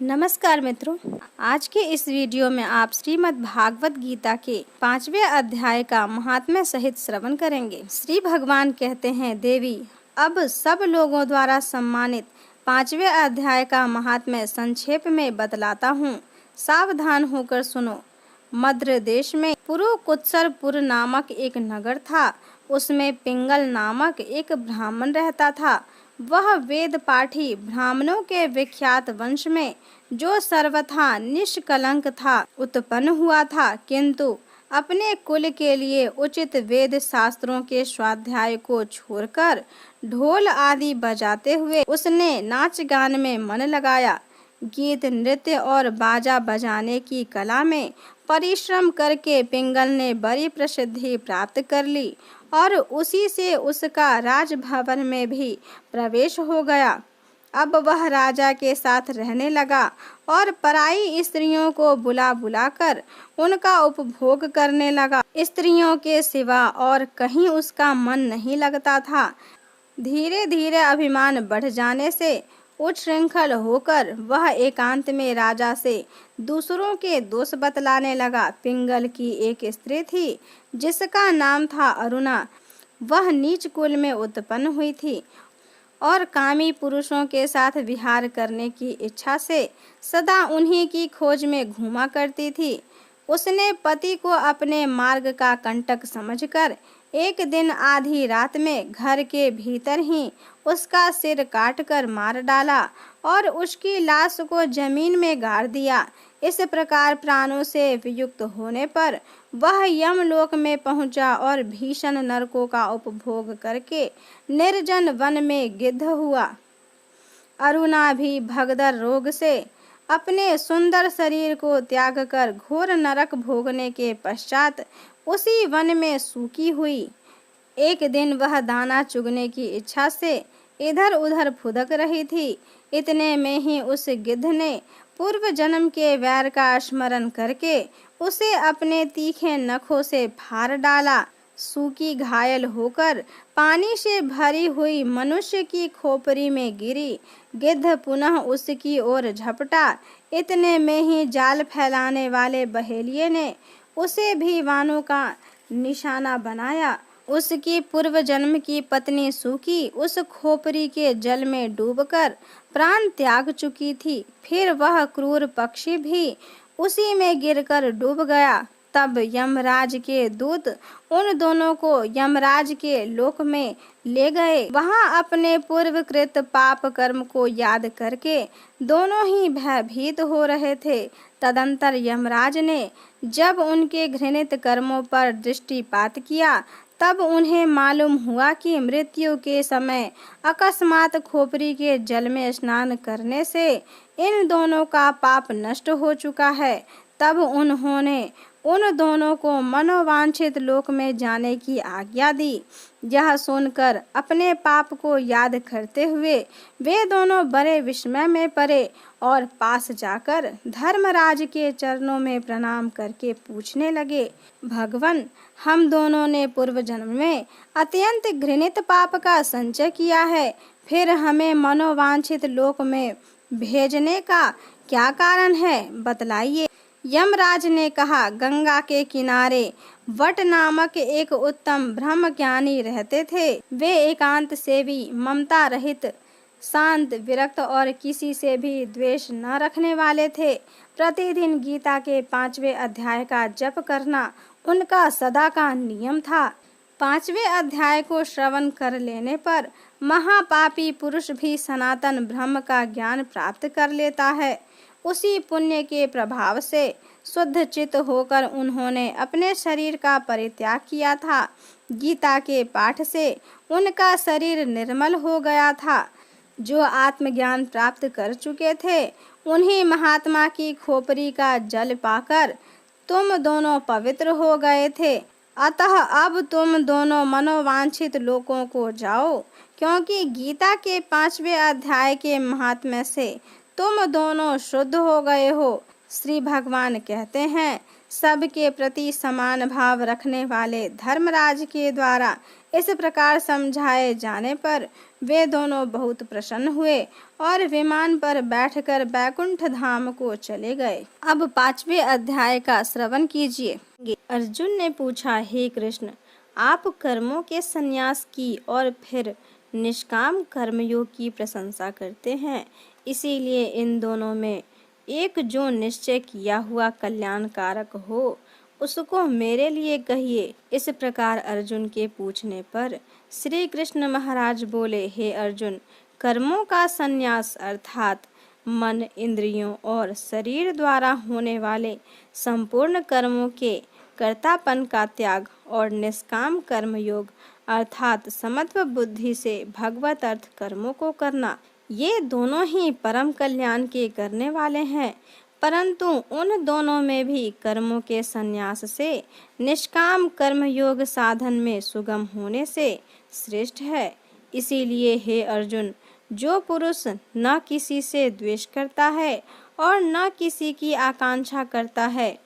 नमस्कार मित्रों, आज के इस वीडियो में आप श्रीमद् भागवत गीता के 5वें अध्याय का महात्म्य सहित श्रवण करेंगे। श्री भगवान कहते हैं, देवी अब सब लोगों द्वारा सम्मानित 5वें अध्याय का महात्म्य संक्षेप में बतलाता हूँ, सावधान होकर सुनो। मद्र देश में पुरुकुत्सरपुर नामक एक नगर था। उसमें पिंगल नामक एक ब्राह्मण रहता था। वह वेद पाठी ब्राह्मणों के विख्यात वंश में, जो सर्वथा निष्कलंक था, उत्पन्न हुआ था, किंतु अपने कुल के लिए उचित वेद शास्त्रों के स्वाध्याय को छोड़कर ढोल आदि बजाते हुए उसने नाच गान में मन लगाया। गीत नृत्य और बाजा बजाने की कला में परिश्रम करके पिंगल ने बड़ी प्रसिद्धि प्राप्त कर ली और उसी से उसका राजभवन में भी प्रवेश हो गया। अब वह राजा के साथ रहने लगा और पराई स्त्रियों को बुला बुलाकर उनका उपभोग करने लगा। स्त्रियों के सिवा और कहीं उसका मन नहीं लगता था। धीरे धीरे अभिमान बढ़ जाने से उच्छृंखल होकर वह एकांत में राजा से दूसरों के दोष बतलाने लगा। पिंगल की एक स्त्री थी जिसका नाम था अरुणा। वह नीच कुल में उत्पन्न हुई थी और कामी पुरुषों के साथ विहार करने की इच्छा से सदा उन्हीं की खोज में घूमा करती थी। उसने पति को अपने मार्ग का कंटक समझकर एक दिन आधी रात में घर के भीतर ही उसका सिर काटकर मार डाला और उसकी लाश को जमीन में गाड़ दिया। इस प्रकार प्राणों से वियुक्त होने पर वह यमलोक में पहुंचा और भीषण नरकों का उपभोग करके निर्जन वन में गिद्ध हुआ। अरुणा भी भगदड़ रोग से अपने सुंदर शरीर को त्याग कर घोर नरक भोगने के पश्चात उसी वन में सूखी हुई। एक दिन वह दाना चुगने की इच्छा से इधर उधर फुदक रही थी। इतने में ही उस गिद्ध ने पूर्व जन्म के वैर का स्मरण करके उसे अपने तीखे नखों से फाड़ डाला। सूकी घायल होकर पानी से भरी हुई मनुष्य की खोपड़ी में गिरी। गिद्ध पुनः उसकी ओर झपटा। इतने में ही जाल फैलाने वाले बहेलिये ने उसे भी वानों का निशाना बनाया। उसकी पूर्व जन्म की पत्नी सूकी उस खोपड़ी के जल में डूबकर प्राण त्याग चुकी थी। फिर वह क्रूर पक्षी भी उसी में गिरकर डूब गया। तब यमराज के दूत उन दोनों को यमराज के लोक में ले गए। वहां अपने पूर्वकृत पाप कर्म को याद करके दोनों ही भयभीत हो रहे थे। तदंतर यमराज ने जब उनके घृणित कर्मों पर दृष्टिपात किया तब उन्हें मालूम हुआ कि मृत्यु के समय अकस्मात खोपड़ी के जल में स्नान करने से इन दोनों का पाप नष्ट हो चुका है। तब उन्होंने उन दोनों को मनोवांछित लोक में जाने की आज्ञा दी। यह सुनकर अपने पाप को याद करते हुए वे दोनों बड़े विस्मय में पड़े और पास जाकर धर्मराज के चरणों में प्रणाम करके पूछने लगे, भगवन, हम दोनों ने पूर्व जन्म में अत्यंत घृणित पाप का संचय किया है, फिर हमें मनोवांछित लोक में भेजने का क्या कारण है, बतलाइए। यमराज ने कहा, गंगा के किनारे वट नामक एक उत्तम ब्रह्मज्ञानी रहते थे। वे एकांत सेवी, ममता रहित, शांत, विरक्त और किसी से भी द्वेष न रखने वाले थे। प्रतिदिन गीता के 5वें अध्याय का जप करना उनका सदा का नियम था। 5वें अध्याय को श्रवण कर लेने पर महापापी पुरुष भी सनातन ब्रह्म का ज्ञान प्राप्त कर लेता है। उसी पुण्य के प्रभाव से शुद्ध चित्त होकर उन्होंने अपने शरीर का परित्याग किया था। गीता के पाठ से उनका शरीर निर्मल हो गया था। जो आत्मज्ञान प्राप्त कर चुके थे उन्हीं महात्मा की खोपड़ी का जल पाकर तुम दोनों पवित्र हो गए थे। अतः अब तुम दोनों मनोवांछित लोकों को जाओ, क्योंकि गीता के 5वें अध्याय के महात्म्य से तुम दोनों शुद्ध हो गए हो। श्री भगवान कहते हैं, सबके प्रति समान भाव रखने वाले धर्मराज के द्वारा इस प्रकार समझाए जाने पर वे दोनों बहुत प्रसन्न हुए और विमान पर बैठकर बैकुंठ धाम को चले गए। अब 5वें अध्याय का श्रवण कीजिए। अर्जुन ने पूछा, हे कृष्ण, आप कर्मों के संन्यास की और फिर निष्काम कर्मयोग की प्रशंसा करते हैं, इसीलिए इन दोनों में एक जो निश्चय किया हुआ कल्याणकारक हो उसको मेरे लिए कहिए। इस प्रकार अर्जुन के पूछने पर श्री कृष्ण महाराज बोले, हे अर्जुन, कर्मों का संन्यास अर्थात मन, इंद्रियों और शरीर द्वारा होने वाले संपूर्ण कर्मों के कर्तापन का त्याग और निष्काम कर्मयोग अर्थात समत्व बुद्धि से भगवत अर्थ कर्मों को करना, ये दोनों ही परम कल्याण के करने वाले हैं। परंतु उन दोनों में भी कर्मों के संन्यास से निष्काम कर्मयोग साधन में सुगम होने से श्रेष्ठ है। इसीलिए हे अर्जुन, जो पुरुष न किसी से द्वेष करता है और न किसी की आकांक्षा करता है,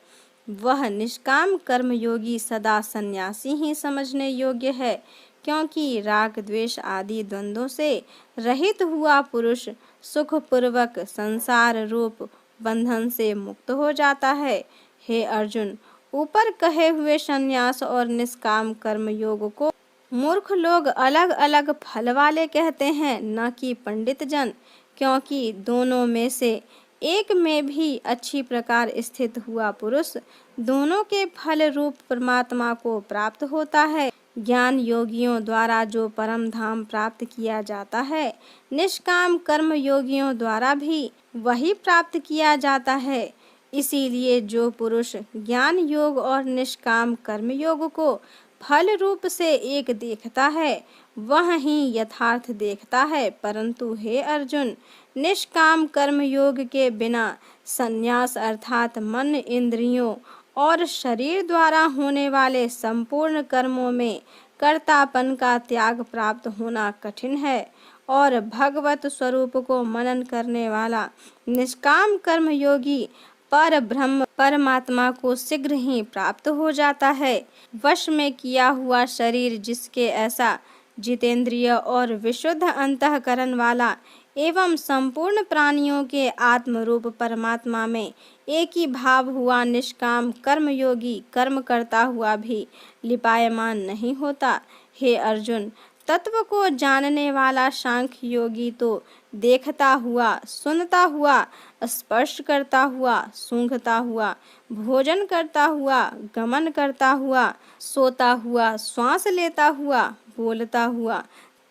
वह निष्काम कर्मयोगी सदा सन्यासी ही समझने योग्य है, क्योंकि राग द्वेष आदि द्वंद्वों से रहित हुआ पुरुष सुखपूर्वक संसार रूप बंधन से मुक्त हो जाता है। हे अर्जुन, ऊपर कहे हुए संन्यास और निष्काम कर्मयोग को मूर्ख लोग अलग अलग फल वाले कहते हैं, न कि पंडित जन, क्योंकि दोनों में से एक में भी अच्छी प्रकार स्थित हुआ पुरुष दोनों के फल रूप परमात्मा को प्राप्त होता है। ज्ञान योगियों द्वारा जो परम धाम प्राप्त किया जाता है, निष्काम कर्म योगियों द्वारा भी वही प्राप्त किया जाता है। इसीलिए जो पुरुष ज्ञान योग और निष्काम कर्म योग को फल रूप से एक देखता है, वह ही यथार्थ देखता है। परंतु हे अर्जुन, निष्काम कर्म योग के बिना संन्यास अर्थात मन, इंद्रियों और शरीर द्वारा होने वाले संपूर्ण कर्मों में कर्तापन का त्याग प्राप्त होना कठिन है और भगवत स्वरूप को मनन करने वाला निष्काम कर्म योगी पर ब्रह्म परमात्मा को शीघ्र ही प्राप्त हो जाता है। वश में किया हुआ शरीर जिसके ऐसा जितेंद्रिय और विशुद्ध अंतःकरण वाला एवं संपूर्ण प्राणियों के आत्म रूप परमात्मा में एक ही भाव हुआ निष्काम कर्म योगी कर्म करता हुआ भी लिपायमान नहीं होता। हे अर्जुन, तत्व को जानने वाला सांख्य योगी तो देखता हुआ, सुनता हुआ, स्पर्श करता हुआ, सूंघता हुआ, भोजन करता हुआ, गमन करता हुआ, सोता हुआ, श्वास लेता हुआ, बोलता हुआ,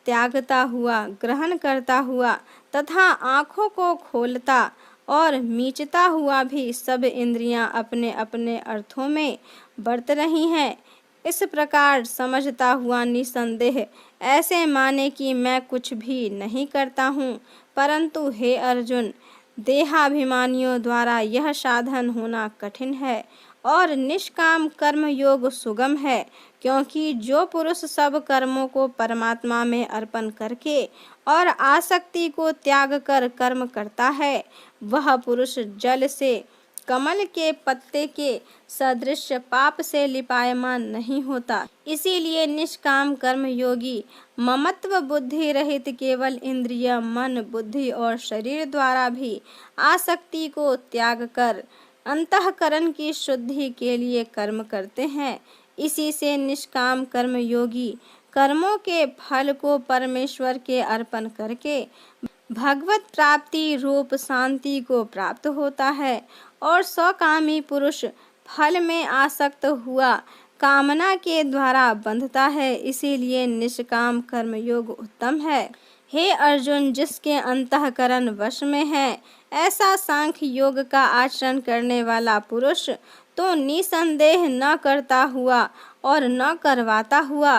त्यागता हुआ, ग्रहण करता हुआ तथा आँखों को खोलता और मीचता हुआ भी सब इंद्रियां अपने अपने अर्थों में बरत रही हैं। इस प्रकार समझता हुआ निसंदेह ऐसे माने कि मैं कुछ भी नहीं करता हूँ। परंतु हे अर्जुन, देहाभिमानियों द्वारा यह साधन होना कठिन है और निष्काम कर्म योग सुगम है, क्योंकि जो पुरुष सब कर्मों को परमात्मा में अर्पण करके और आसक्ति को त्याग कर कर्म करता है, वह पुरुष जल से कमल के पत्ते के सदृश पाप से लिपायमान नहीं होता। इसीलिए निष्काम कर्म योगी ममत्व बुद्धि रहित केवल इंद्रिय, मन, बुद्धि और शरीर द्वारा भी आसक्ति को त्याग कर अंतःकरण की शुद्धि के लिए कर्म करते हैं। इसी से निष्काम कर्म योगी कर्मों के फल को परमेश्वर के अर्पण करके भगवत प्राप्ति रूप शांति को प्राप्त होता है और स्वकामी पुरुष फल में आसक्त हुआ कामना के द्वारा बंधता है। इसीलिए निष्काम कर्म योग उत्तम है। हे अर्जुन, जिसके अंतःकरण वश में है, ऐसा सांख्य योग का आचरण करने वाला पुरुष तो निसंदेह न करता हुआ और न करवाता हुआ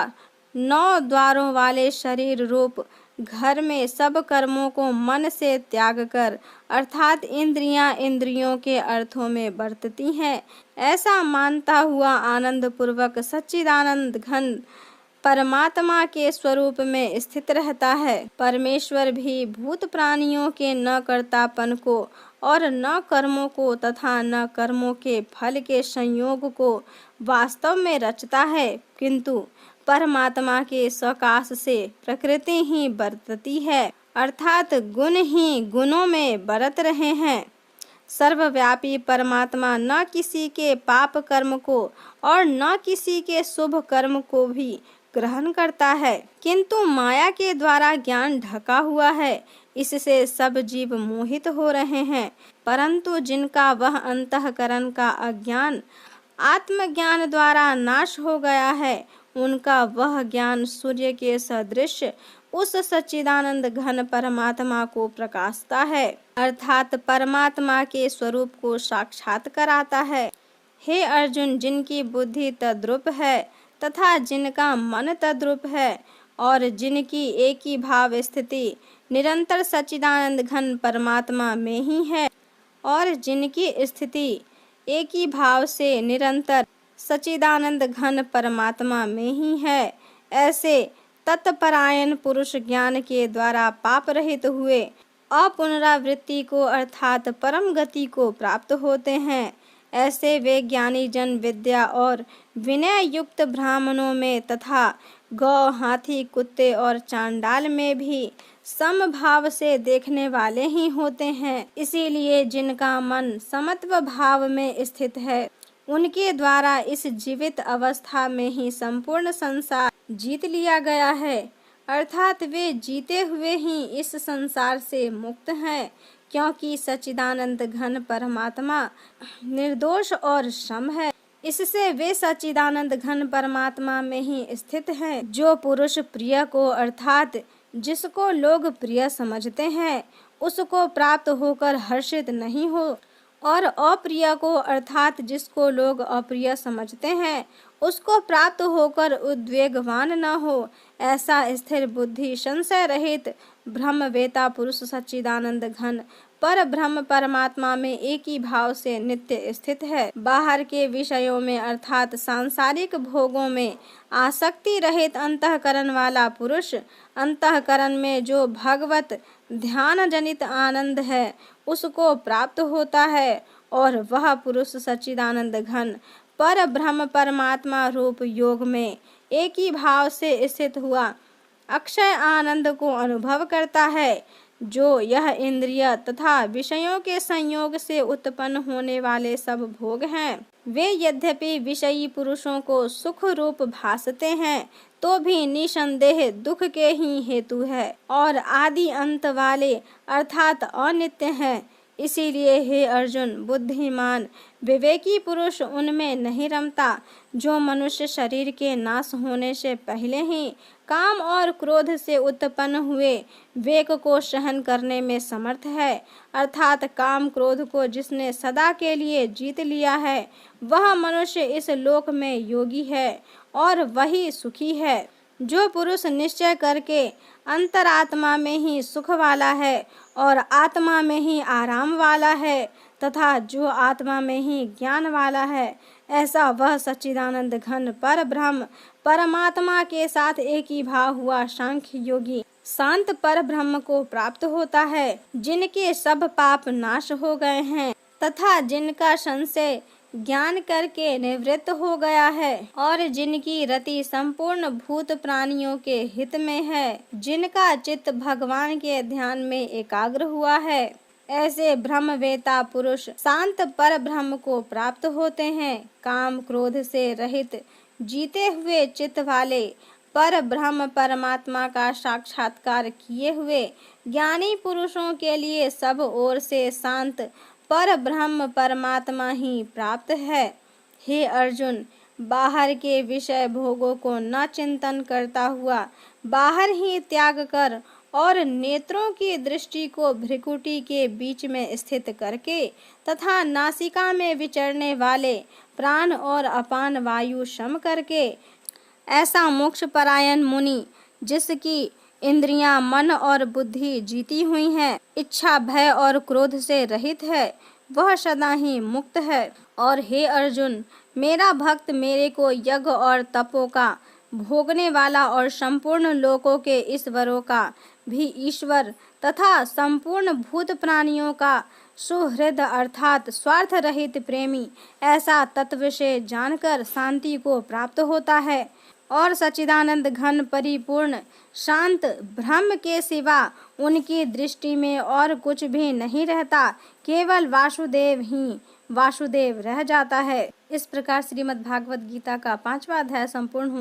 9 द्वारों वाले शरीर रूप घर में सब कर्मों को मन से त्याग कर अर्थात इंद्रियां इंद्रियों के अर्थों में बरतती हैं, ऐसा मानता हुआ आनंद पूर्वक सच्चिदानंद घन परमात्मा के स्वरूप में स्थित रहता है। परमेश्वर भी भूत प्राणियों के न कर्तापन को और न कर्मों को तथा न कर्मों के फल के संयोग को वास्तव में रचता है, किंतु परमात्मा के स्वकाश से प्रकृति ही बरतती है, अर्थात गुण ही गुणों में बरत रहे हैं। सर्वव्यापी परमात्मा न किसी के पाप कर्म को और न किसी के शुभ कर्म को भी ग्रहण करता है, किंतु माया के द्वारा ज्ञान ढका हुआ है, इससे सब जीव मोहित हो रहे हैं। परंतु जिनका वह अंतःकरण का अज्ञान आत्मज्ञान द्वारा नाश हो गया है, उनका वह ज्ञान सूर्य के सदृश उस सच्चिदानंद घन परमात्मा को प्रकाशता है, अर्थात परमात्मा के स्वरूप को साक्षात कराता है। हे अर्जुन, जिनकी बुद्धि तद्रूप है तथा जिनका मन तद्रूप है और जिनकी एक ही भाव स्थिति निरंतर सच्चिदानंद घन परमात्मा में ही है और जिनकी स्थिति एक ही भाव से निरंतर सच्चिदानंद घन परमात्मा में ही है, ऐसे तत्परायण पुरुष ज्ञान के द्वारा पाप रहित हुए अपुनरावृत्ति को अर्थात परम गति को प्राप्त होते हैं। ऐसे वे ज्ञानी जन विद्या और विनय युक्त ब्राह्मणों में तथा गौ, हाथी, कुत्ते और चांडाल में भी समभाव से देखने वाले ही होते हैं। इसीलिए जिनका मन समत्व भाव में स्थित है, उनके द्वारा इस जीवित अवस्था में ही संपूर्ण संसार जीत लिया गया है, अर्थात वे जीते हुए ही इस संसार से मुक्त हैं, क्योंकि सच्चिदानंद घन परमात्मा निर्दोष और सम है। इससे वे सच्चिदानंद घन परमात्मा में ही स्थित हैं। जो पुरुष प्रिय को अर्थात जिसको लोग प्रिय समझते हैं, उसको प्राप्त होकर हर्षित नहीं हो और अप्रिय को अर्थात जिसको लोग अप्रिय समझते हैं, उसको प्राप्त होकर उद्वेगवान न हो, ऐसा स्थिर बुद्धि संशय रहित ब्रह्मवेता पुरुष सच्चिदानंद घन पर ब्रह्म परमात्मा में एक ही भाव से नित्य स्थित है। बाहर के विषयों में अर्थात सांसारिक भोगों में आसक्ति रहित अंतःकरण वाला पुरुष अंतःकरण में जो भगवत ध्यान जनित आनंद है, उसको प्राप्त होता है और वह पुरुष सच्चिदानंद घन पर ब्रह्म परमात्मा रूप योग में एक ही भाव से स्थित हुआ अक्षय आनंद को अनुभव करता है। जो यह इंद्रिय तथा विषयों के संयोग से उत्पन्न होने वाले सब भोग हैं, वे यद्यपि विषयी पुरुषों को सुख रूप भासते हैं, तो भी निसंदेह दुख के ही हेतु है और आदि अंत वाले अर्थात अनित्य हैं। इसीलिए हे अर्जुन, बुद्धिमान विवेकी पुरुष उनमें नहीं रमता जो मनुष्य शरीर के नाश होने से पहले ही काम और क्रोध से उत्पन्न हुए वेग को सहन करने में समर्थ है, अर्थात काम क्रोध को जिसने सदा के लिए जीत लिया है, वह मनुष्य इस लोक में योगी है और वही सुखी है। जो पुरुष निश्चय करके अंतरात्मा में ही सुख वाला है और आत्मा में ही आराम वाला है तथा जो आत्मा में ही ज्ञान वाला है, ऐसा वह सच्चिदानंद घन पर ब्रह्म परमात्मा के साथ एक ही भाव हुआ सांख्य योगी शांत पर ब्रह्म को प्राप्त होता है, जिनके सब पाप नाश हो गए हैं तथा जिनका संशय ज्ञान करके निवृत्त हो गया है और जिनकी रति संपूर्ण भूत प्राणियों के हित में है, जिनका चित्त भगवान के ध्यान में एकाग्र हुआ है, ऐसे ब्रह्मवेता पुरुष शांत पर ब्रह्म को प्राप्त होते हैं। काम क्रोध से रहित जीते हुए चित्त वाले पर ब्रह्म परमात्मा का साक्षात्कार किए हुए ज्ञानी पुरुषों के लिए सब ओर से शांत पर ब्रह्म परमात्मा ही प्राप्त है। हे अर्जुन, बाहर के विषय भोगों को न चिंतन करता हुआ बाहर ही त्याग कर और नेत्रों की दृष्टि को भ्रिकुटी के बीच में स्थित करके तथा नासिका में विचरने वाले प्राण और अपान वायु सम करके, ऐसा मोक्ष परायण मुनि जिसकी इंद्रियां, मन और बुद्धि जीती हुई हैं, इच्छा, भय और क्रोध से रहित है, वह सदा ही मुक्त है। और हे अर्जुन, मेरा भक्त मेरे को यज्ञ और तपों का भोगने वाला और संपूर्ण लोकों के ईश्वरों का भी ईश्वर तथा संपूर्ण भूत प्राणियों का सुहृद अर्थात स्वार्थ रहित प्रेमी, ऐसा तत्व से जानकर शांति को प्राप्त होता है। और सच्चिदानंद घन परिपूर्ण शांत ब्रह्म के सिवा उनकी दृष्टि में और कुछ भी नहीं रहता, केवल वासुदेव ही वासुदेव रह जाता है। इस प्रकार श्रीमद् भागवत गीता का 5वां अध्याय संपूर्ण हुआ।